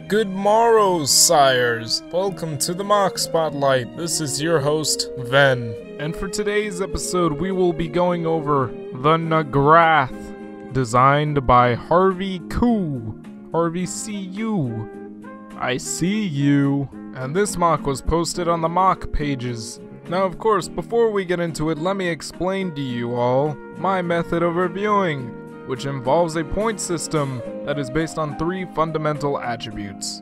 Good morrow, sires! Welcome to the M.O.C Spotlight. This is your host, Ven. And for today's episode, we will be going over the Nagrath, designed by Harvey Koo. Harvey, see you. I see you. And this M.O.C was posted on the M.O.C pages. Now, of course, before we get into it, let me explain to you all my method of reviewing, which involves a point system that is based on 3 fundamental attributes: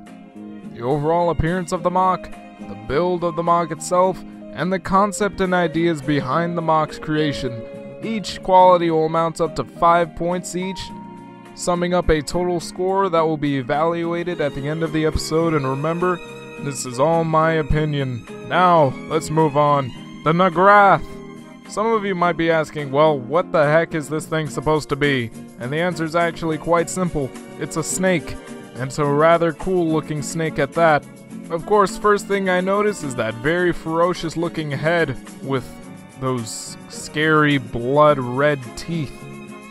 the overall appearance of the M.O.C, the build of the M.O.C itself, and the concept and ideas behind the M.O.C's creation. Each quality will amount up to 5 points each, summing up a total score that will be evaluated at the end of the episode. And remember, this is all my opinion. Now, let's move on. The Nagrath. Some of you might be asking, well, what the heck is this thing supposed to be? And the answer is actually quite simple. It's a snake, and it's a rather cool looking snake at that. Of course, first thing I notice is that very ferocious looking head with those scary blood red teeth,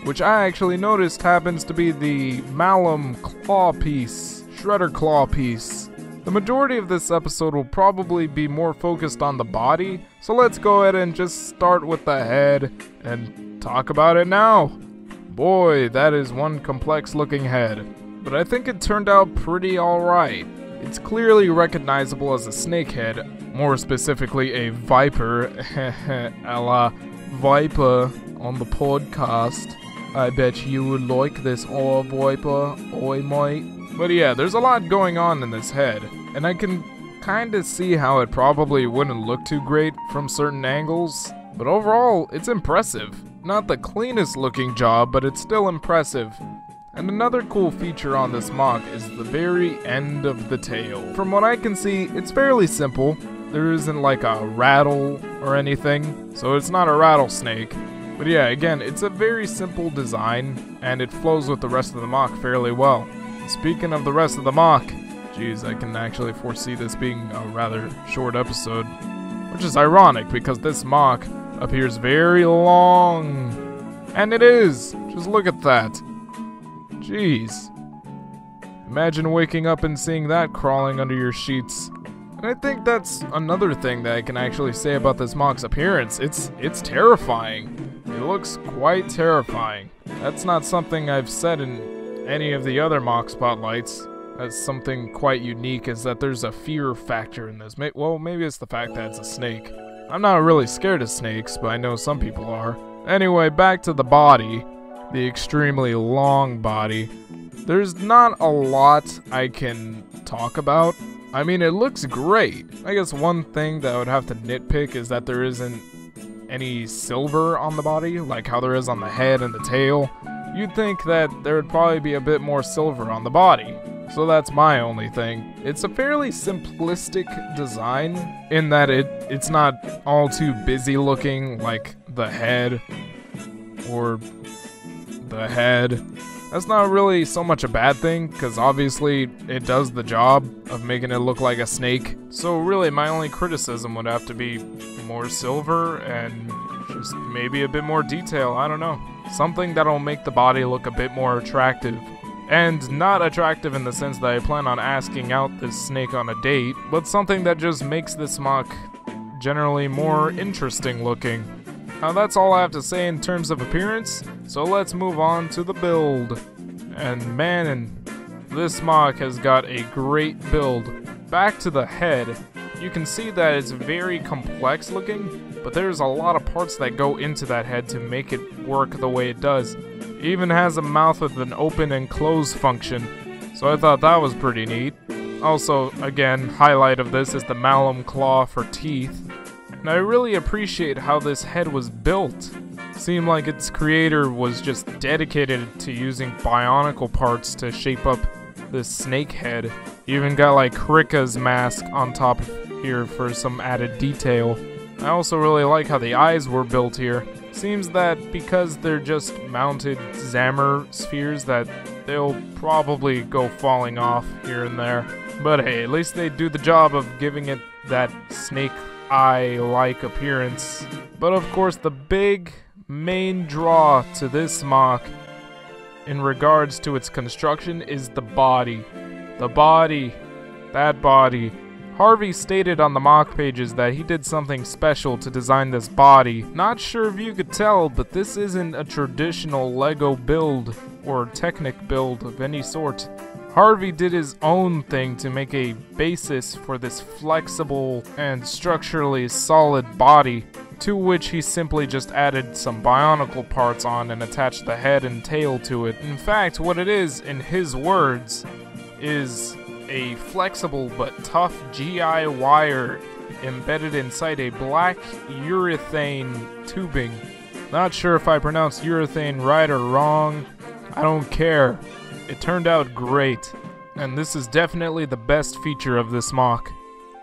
which I actually noticed happens to be the malum claw piece, shredder claw piece. The majority of this episode will probably be more focused on the body, so let's go ahead and just start with the head and talk about it now. Boy, that is one complex looking head, but I think it turned out pretty alright. It's clearly recognizable as a snake head, more specifically a viper, a la Viper on the podcast. I bet you would like this, Viper, oi mate. But yeah, there's a lot going on in this head, and I can kinda see how it probably wouldn't look too great from certain angles, but overall, it's impressive. Not the cleanest looking job, but it's still impressive. And another cool feature on this M.O.C is the very end of the tail. From what I can see, it's fairly simple. There isn't like a rattle or anything, so it's not a rattlesnake. But yeah, again, it's a very simple design, and it flows with the rest of the M.O.C fairly well. Speaking of the rest of the M.O.C, geez, I can actually foresee this being a rather short episode, which is ironic because this M.O.C appears very long. And it is! Just look at that. Jeez. Imagine waking up and seeing that crawling under your sheets. And I think that's another thing that I can actually say about this M.O.C's appearance. It's terrifying. It looks quite terrifying. That's not something I've said in any of the other M.O.C spotlights. That's something quite unique, is that there's a fear factor in this. Well, maybe it's the fact that it's a snake. I'm not really scared of snakes, but I know some people are. Anyway, back to the body. The extremely long body. There's not a lot I can talk about. I mean, it looks great. I guess one thing that I would have to nitpick is that there isn't any silver on the body, like how there is on the head and the tail. You'd think that there would probably be a bit more silver on the body. So that's my only thing. It's a fairly simplistic design in that it's not all too busy looking like the head or the head. That's not really so much a bad thing, because obviously it does the job of making it look like a snake. So really my only criticism would have to be more silver and just maybe a bit more detail, I don't know. Something that'll make the body look a bit more attractive. And not attractive in the sense that I plan on asking out this snake on a date, but something that just makes this M.O.C generally more interesting looking. Now that's all I have to say in terms of appearance, so let's move on to the build. And man, this M.O.C has got a great build. Back to the head, you can see that it's very complex looking, but there's a lot of parts that go into that head to make it work the way it does. It even has a mouth with an open and close function, so I thought that was pretty neat. Also, again, highlight of this is the malum claw for teeth. And I really appreciate how this head was built. Seemed like its creator was just dedicated to using bionicle parts to shape up this snake head. Even got like Krika's mask on top here for some added detail. I also really like how the eyes were built here. Seems that because they're just mounted Zammer spheres that they'll probably go falling off here and there. But hey, at least they do the job of giving it that snake eye-like appearance. But of course the big main draw to this M.O.C in regards to its construction is the body. The body. That body. Harvey stated on the mock pages that he did something special to design this body. Not sure if you could tell, but this isn't a traditional Lego build or Technic build of any sort. Harvey did his own thing to make a basis for this flexible and structurally solid body, to which he simply just added some bionicle parts on and attached the head and tail to it. In fact, what it is, in his words, is a flexible but tough GI wire embedded inside a black urethane tubing. Not sure if I pronounced urethane right or wrong. I don't care. It turned out great, and this is definitely the best feature of this mock.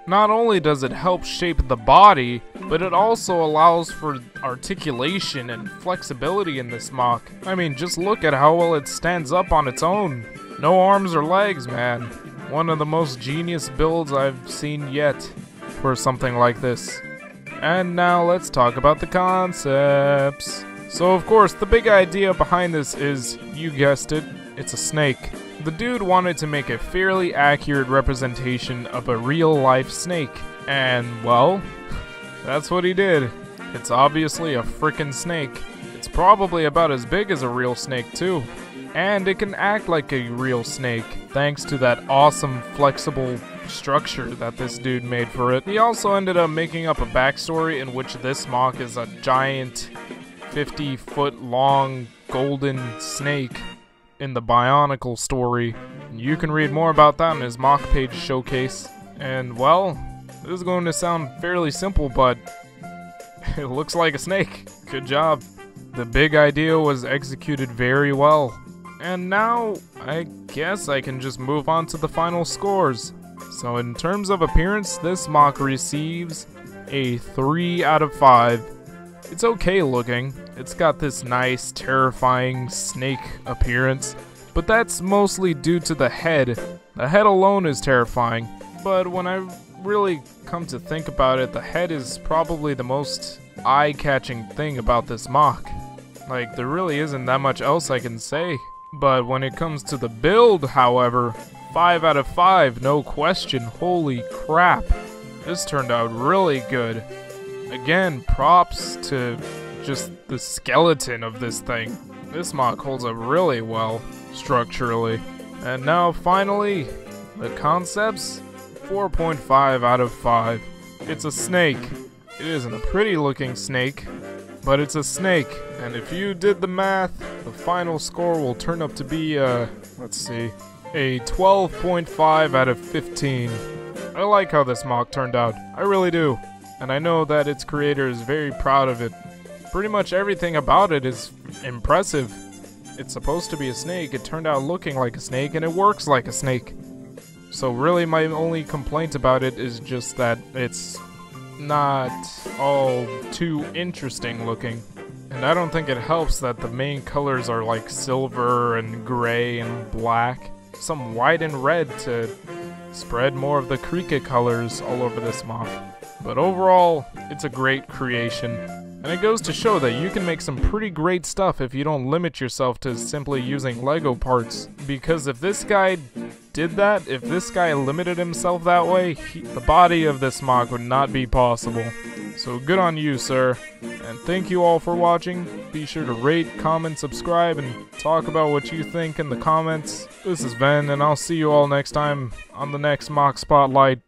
Not only does it help shape the body, but it also allows for articulation and flexibility in this mock. I mean, just look at how well it stands up on its own. No arms or legs, man. One of the most genius builds I've seen yet for something like this. And now let's talk about the concepts. So of course, the big idea behind this is, you guessed it, it's a snake. The dude wanted to make a fairly accurate representation of a real-life snake. And, well, that's what he did. It's obviously a frickin' snake. It's probably about as big as a real snake, too. And it can act like a real snake, thanks to that awesome flexible structure that this dude made for it. He also ended up making up a backstory in which this mock is a giant 50-foot long golden snake in the Bionicle story. You can read more about that in his mock page showcase. And well, this is going to sound fairly simple, but it looks like a snake. Good job. The big idea was executed very well. And now, I guess I can just move on to the final scores. So in terms of appearance, this mock receives a 3 out of 5. It's okay looking. It's got this nice, terrifying snake appearance, but that's mostly due to the head. The head alone is terrifying, but when I really come to think about it, the head is probably the most eye-catching thing about this mock. Like, there really isn't that much else I can say. But when it comes to the build, however, 5 out of 5, no question. Holy crap. This turned out really good. Again, props to just the skeleton of this thing. This mock holds up really well, structurally. And now, finally, the concepts, 4.5 out of 5. It's a snake. It isn't a pretty looking snake, but it's a snake. And if you did the math, the final score will turn up to be, let's see, a 12.5 out of 15. I like how this mock turned out. I really do. And I know that its creator is very proud of it. Pretty much everything about it is impressive. It's supposed to be a snake, it turned out looking like a snake, and it works like a snake. So really my only complaint about it is just that it's not all too interesting looking. And I don't think it helps that the main colors are like silver and gray and black. Some white and red to spread more of the cricket colors all over this mock. But overall, it's a great creation. And it goes to show that you can make some pretty great stuff if you don't limit yourself to simply using Lego parts. Because if this guy did that, if this guy limited himself that way, the body of this mock would not be possible. So good on you, sir. And thank you all for watching. Be sure to rate, comment, subscribe, and talk about what you think in the comments. This is Ben, and I'll see you all next time on the next Mock Spotlight.